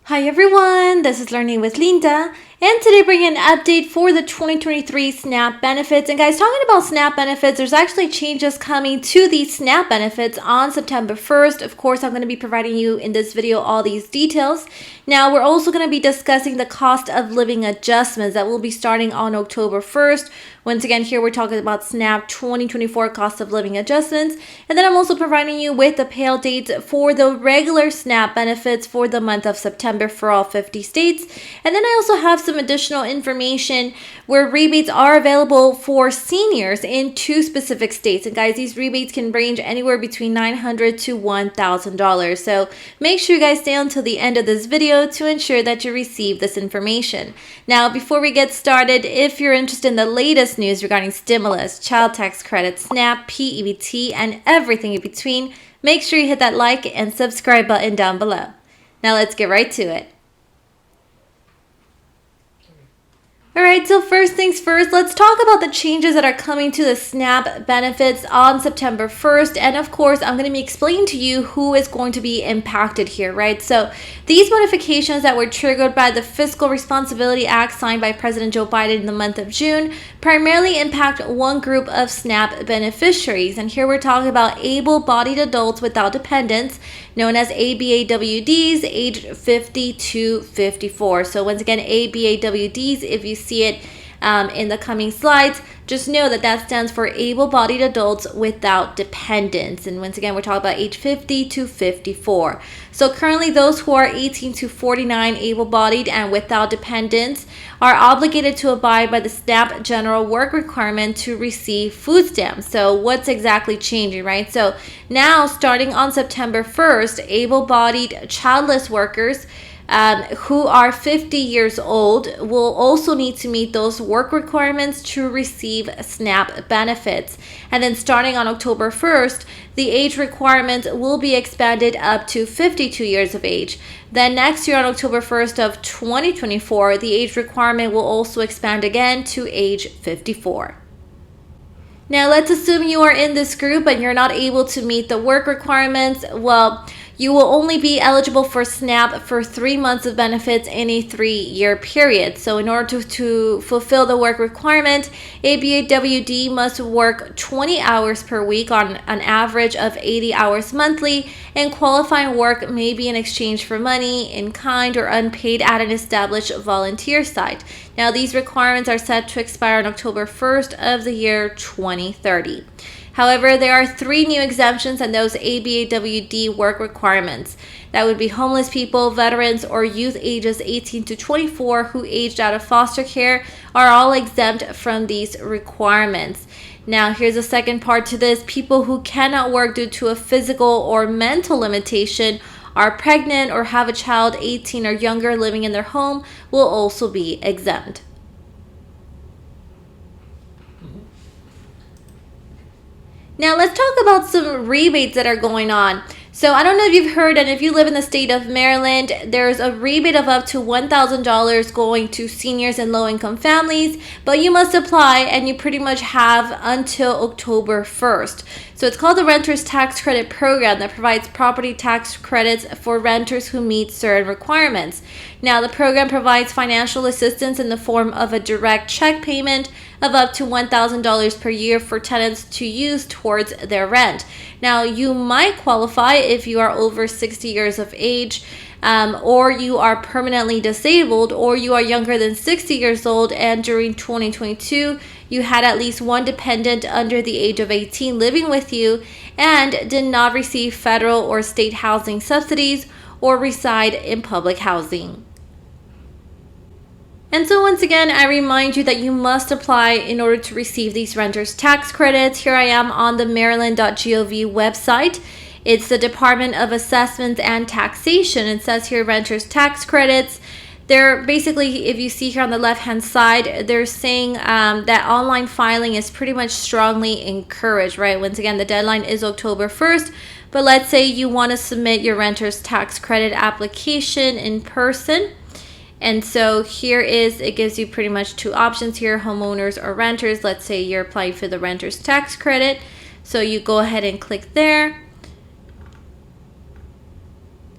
Hi everyone, this is Learning with Linda, and today bringing an update for the 2023 SNAP benefits. And guys, talking about SNAP benefits, there's actually changes coming to these SNAP benefits on September 1st. Of course, I'm going to be providing you in this video all these details. Now, we're also going to be discussing the cost of living adjustments that will be starting on October 1st. Once again, here we're talking about SNAP 2024 cost of living adjustments. And then I'm also providing you with the payout dates for the regular SNAP benefits for the month of September for all 50 states. And then I also have some additional information where rebates are available for seniors in 2 specific states. And guys, these rebates can range anywhere between $900 to $1,000. So make sure you guys stay until the end of this video to ensure that you receive this information. Now, before we get started, if you're interested in the latest news regarding stimulus, child tax credit, SNAP, p-ebt, and everything in between, make sure you hit that like and subscribe button down below. Now let's get right to it. Alright, so first things first, let's talk about the changes that are coming to the SNAP benefits on September 1st. And of course, I'm going to be explaining to you who is going to be impacted here, right? So these modifications that were triggered by the Fiscal Responsibility Act signed by President Joe Biden in the month of June primarily impact one group of SNAP beneficiaries. And here we're talking about able-bodied adults without dependents, known as ABAWDs, age 50 to 54. So once again, ABAWDs, if you see it in the coming slides, just know that that stands for able-bodied adults without dependents. And once again, we're talking about age 50 to 54. So currently those who are 18 to 49 able-bodied and without dependents are obligated to abide by the SNAP general work requirement to receive food stamps. So what's exactly changing, right? So now starting on September 1st, able-bodied childless workers who are 50 years old will also need to meet those work requirements to receive SNAP benefits. And then starting on October 1st, the age requirement will be expanded up to 52 years of age. Then next year on October 1st of 2024, the age requirement will also expand again to age 54. Now let's assume you are in this group and you're not able to meet the work requirements. Well, you will only be eligible for SNAP for 3 months of benefits in a 3-year period. So in order to fulfill the work requirement, ABAWD must work 20 hours per week on an average of 80 hours monthly, and qualifying work may be in exchange for money, in kind, or unpaid at an established volunteer site. Now, these requirements are set to expire on October 1st of the year 2030. However, there are 3 new exemptions on those ABAWD work requirements. That would be homeless people, veterans, or youth ages 18 to 24 who aged out of foster care are all exempt from these requirements. Now, here's the second part to this. People who cannot work due to a physical or mental limitation, are pregnant, or have a child 18 or younger living in their home will also be exempt. Now let's talk about some rebates that are going on. So I don't know if you've heard, and if you live in the state of Maryland, there's a rebate of up to $1,000 going to seniors and low-income families, but you must apply and you pretty much have until October 1st. So it's called the Renters Tax Credit Program that provides property tax credits for renters who meet certain requirements. Now, the program provides financial assistance in the form of a direct check payment of up to $1,000 per year for tenants to use towards their rent. Now, you might qualify if you are over 60 years of age, or you are permanently disabled, or you are younger than 60 years old, and during 2022, you had at least one dependent under the age of 18 living with you and did not receive federal or state housing subsidies or reside in public housing. And so once again, I remind you that you must apply in order to receive these renters tax credits. Here I am on the maryland.gov website. It's the Department of Assessments and Taxation. It says here renters tax credits. They're basically, if you see here on the left-hand side, they're saying that online filing is pretty much strongly encouraged, right? Once again, the deadline is October 1st, but let's say you want to submit your renter's tax credit application in person. And so here it gives you pretty much 2 options here, homeowners or renters. Let's say you're applying for the renter's tax credit. So you go ahead and click there.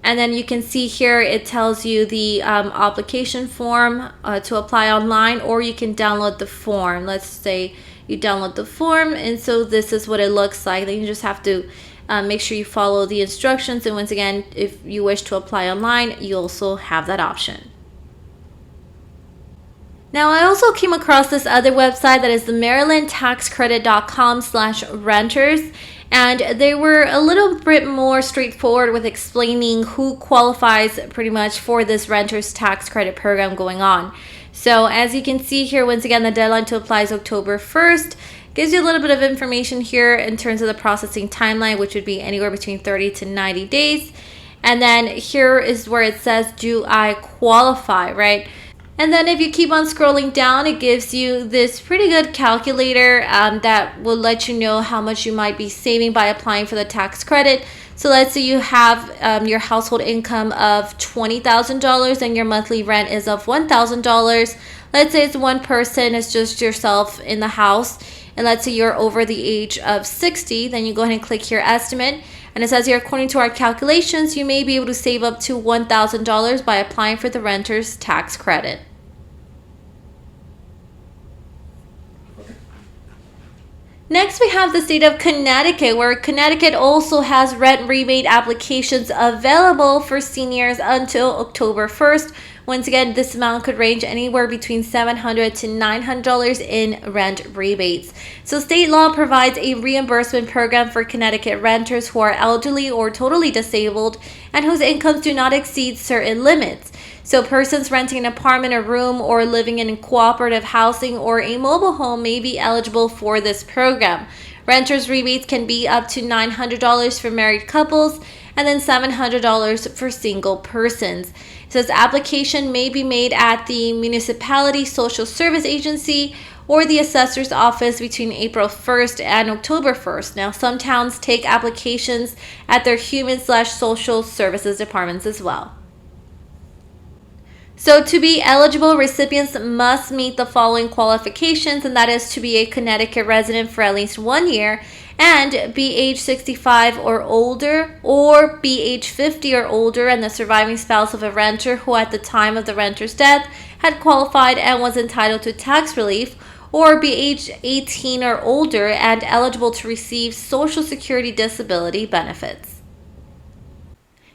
And then you can see here it tells you the application form to apply online, or you can download the form. Let's say you download the form, and so this is what it looks like. Then you just have to make sure you follow the instructions. And once again, if you wish to apply online, you also have that option. Now, I also came across this other website that is the marylandtaxcredit.com/renters, and they were a little bit more straightforward with explaining who qualifies pretty much for this renters tax credit program going on. So as you can see here, once again, the deadline to apply is October 1st. Gives you a little bit of information here in terms of the processing timeline, which would be anywhere between 30 to 90 days. And then here is where it says, do I qualify, right? And then if you keep on scrolling down, it gives you this pretty good calculator that will let you know how much you might be saving by applying for the tax credit. So let's say you have your household income of $20,000 and your monthly rent is of $1,000. Let's say it's one person, it's just yourself in the house. And let's say you're over the age of 60, then you go ahead and click here, estimate. And it says here, according to our calculations, you may be able to save up to $1,000 by applying for the renter's tax credit. Next, we have the state of Connecticut, where Connecticut also has rent rebate applications available for seniors until October 1st. Once again, this amount could range anywhere between $700 to $900 in rent rebates. So state law provides a reimbursement program for Connecticut renters who are elderly or totally disabled and whose incomes do not exceed certain limits. So persons renting an apartment, a room, or living in cooperative housing or a mobile home may be eligible for this program. Renters rebates can be up to $900 for married couples and then $700 for single persons. It says application may be made at the municipality social service agency or the assessor's office between April 1st and October 1st. Now, some towns take applications at their human/social services departments as well. So to be eligible, recipients must meet the following qualifications, and that is to be a Connecticut resident for at least 1 year and be age 65 or older, or be age 50 or older and the surviving spouse of a renter who at the time of the renter's death had qualified and was entitled to tax relief, or be age 18 or older and eligible to receive Social Security disability benefits.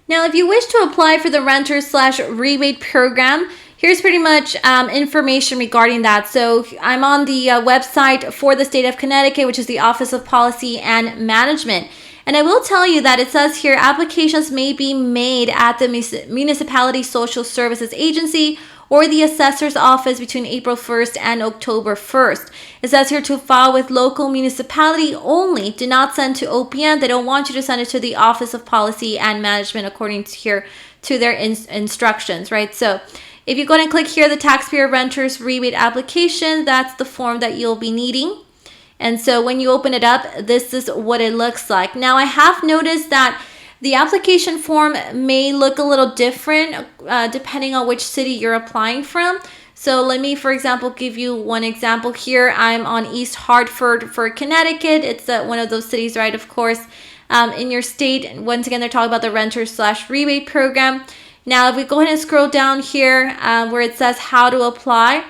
Now, if you wish to apply for the renter/rebate program, here's pretty much information regarding that. So I'm on the website for the state of Connecticut, which is the Office of Policy and Management. And I will tell you that it says here applications may be made at the municipality social services agency or the assessor's office between April 1st and October 1st. It says here to file with local municipality only. Do not send to OPM. They don't want you to send it to the Office of Policy and Management according to here to their instructions, right? So if you go ahead and click here, the taxpayer renters rebate application, that's the form that you'll be needing. And so when you open it up, this is what it looks like. Now, I have noticed that the application form may look a little different depending on which city you're applying from. So let me, for example, give you one example here. I'm on East Hartford for Connecticut. It's one of those cities, right, of course, in your state. Once again, they're talking about the renter/rebate program. Now, if we go ahead and scroll down here where it says how to apply,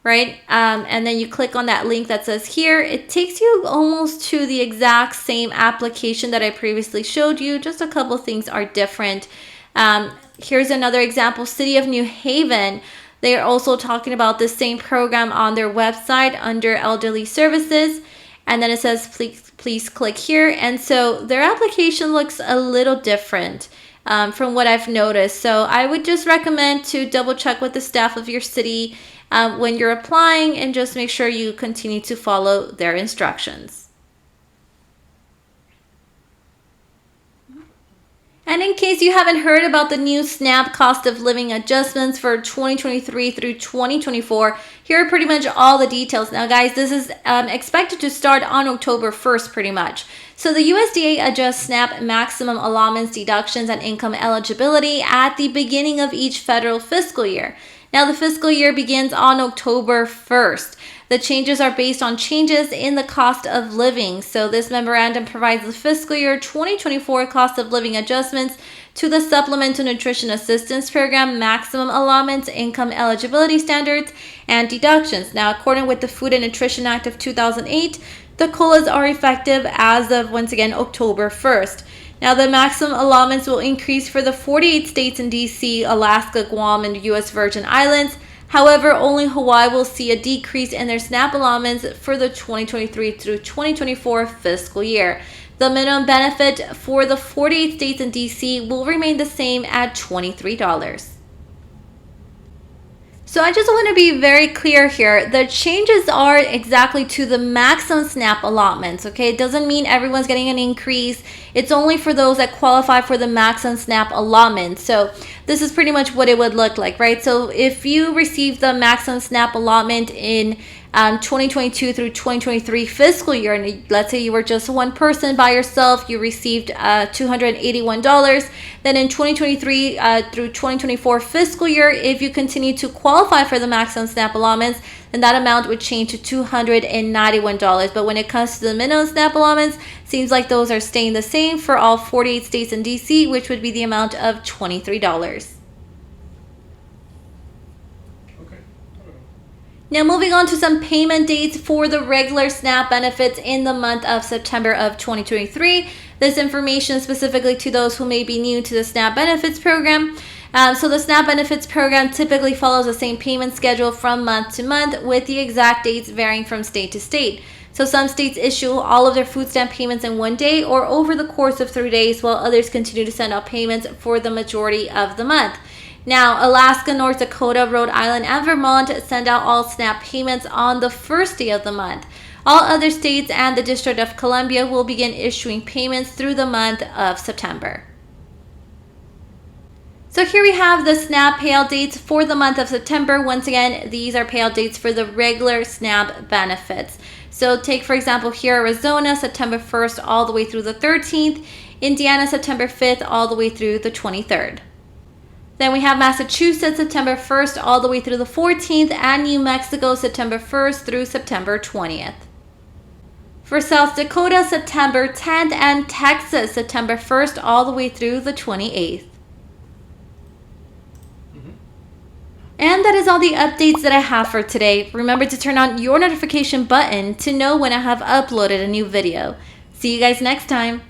right? And then you click on that link that says here, it takes you almost to the exact same application that I previously showed you. Just a couple things are different. Here's another example, City of New Haven. They are also talking about the same program on their website under elderly services. And then it says, please click here. And so their application looks a little different from what I've noticed. So I would just recommend to double check with the staff of your city when you're applying and just make sure you continue to follow their instructions. And in case you haven't heard about the new SNAP cost of living adjustments for 2023 through 2024, here are pretty much all the details. Now, guys, this is expected to start on October 1st, pretty much. So the USDA adjusts SNAP maximum allotments, deductions, and income eligibility at the beginning of each federal fiscal year. Now, the fiscal year begins on October 1st. The changes are based on changes in the cost of living. So this memorandum provides the fiscal year 2024 cost of living adjustments to the Supplemental Nutrition Assistance Program maximum allotments, income eligibility standards, and deductions. Now, according with the Food and Nutrition Act of 2008, the COLAs are effective as of, once again, October 1st. Now, the maximum allotments will increase for the 48 states in DC, Alaska, Guam, and U.S. Virgin Islands. However, only Hawaii will see a decrease in their SNAP allotments for the 2023 through 2024 fiscal year. The minimum benefit for the 48 states in DC will remain the same at $23. So I just want to be very clear here. The changes are exactly to the maximum SNAP allotments, okay? It doesn't mean everyone's getting an increase. It's only for those that qualify for the maximum SNAP allotment. So this is pretty much what it would look like, right? So if you receive the maximum SNAP allotment in 2022 through 2023 fiscal year, and let's say you were just one person by yourself, you received $281. Then in 2023 through 2024 fiscal year, if you continue to qualify for the maximum SNAP allotments, then that amount would change to $291. But when it comes to the minimum SNAP allotments, seems like those are staying the same for all 48 states in DC, which would be the amount of $23. Now, moving on to some payment dates for the regular SNAP benefits in the month of September of 2023. This information is specifically to those who may be new to the SNAP benefits program. So the SNAP benefits program typically follows the same payment schedule from month to month, with the exact dates varying from state to state. So some states issue all of their food stamp payments in one day or over the course of 3 days, while others continue to send out payments for the majority of the month. Now, Alaska, North Dakota, Rhode Island, and Vermont send out all SNAP payments on the first day of the month. All other states and the District of Columbia will begin issuing payments through the month of September. So here we have the SNAP payout dates for the month of September. Once again, these are payout dates for the regular SNAP benefits. So take, for example, here Arizona, September 1st all the way through the 13th. Indiana, September 5th all the way through the 23rd. Then we have Massachusetts, September 1st all the way through the 14th, and New Mexico, September 1st through September 20th. For South Dakota, September 10th, and Texas, September 1st all the way through the 28th. And that is all the updates that I have for today. Remember to turn on your notification button to know when I have uploaded a new video. See you guys next time.